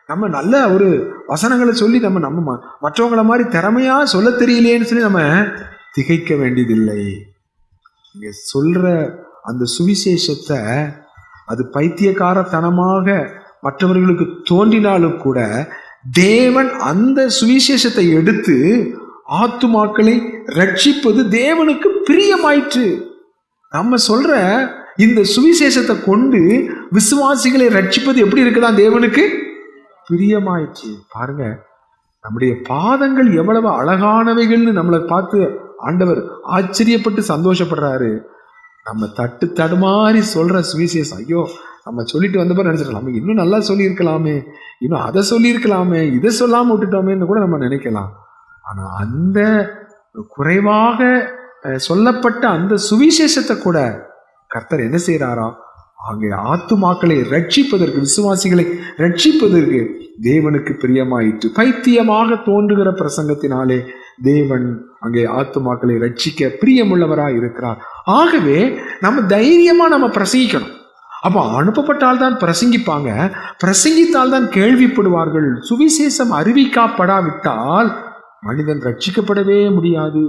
நம்ம நல்ல ஒரு வசனங்களை சொல்லி நம்ம மற்றவங்கள மாதிரி திறமையா சொல்ல தெரியலையேன்னு சொல்லி நம்ம திகைக்க வேண்டியதில்லை. நீங்க சொல்ற அந்த சுவிசேஷத்தை அது பைத்தியக்காரத்தனமாக மற்றவர்களுக்கு தோன்றினாலும் கூட தேவன் அந்த சுவிசேஷத்தை எடுத்து ஆத்துமாக்களை ரட்சிப்பது தேவனுக்கு பிரியமாயிற்று. நம்ம சொல்ற இந்த சுவிசேஷத்தை கொண்டு விசுவாசிகளை ரட்சிப்பது எப்படி இருக்குதான் தேவனுக்கு பிரியமாயிற்று. பாருங்க, நம்முடைய பாதங்கள் எவ்வளவு அழகானவைகள்னு நம்மளை பார்த்து ஆண்டவர் ஆச்சரியப்பட்டு சந்தோஷப்படுறாரு. நம்ம தடுமாறி சொல்ற சுவிசேஷம், ஐயோ நம்ம சொல்லிட்டு வந்த பிறகு நினைச்சிடலாம், நம்ம இன்னும் நல்லா சொல்லியிருக்கலாமே, இன்னும் அதை சொல்லியிருக்கலாமே, இதை சொல்லாம விட்டுட்டோமேன்னு கூட நம்ம நினைக்கலாம். ஆனா அந்த குறைவாக சொல்லப்பட்ட அந்த சுவிசேஷத்தை கூட கர்த்தர் என்ன செய்யறாரா, அங்கே ஆத்துமாக்களை ரட்சிப்பதற்கு, விசுவாசிகளை ரட்சிப்பதற்கு தேவனுக்கு பிரியமாயிற்று. பைத்தியமாக தோன்றுகிற பிரசங்கத்தினாலே தேவன் அங்கே ஆத்துமாக்களை ரட்சிக்க பிரியமுள்ளவராய் இருக்கிறார். ஆகவே நம்ம தைரியமா நம்ம பிரசங்கிக்கணும். அப்போ அனுப்பப்பட்டால் தான் பிரசங்கிப்பாங்க, பிரசங்கித்தால் தான் கேள்விப்படுவார்கள். சுவிசேஷம் அறிவிக்கப்படாவிட்டால் மனிதன் ரட்சிக்கப்படவே முடியாது.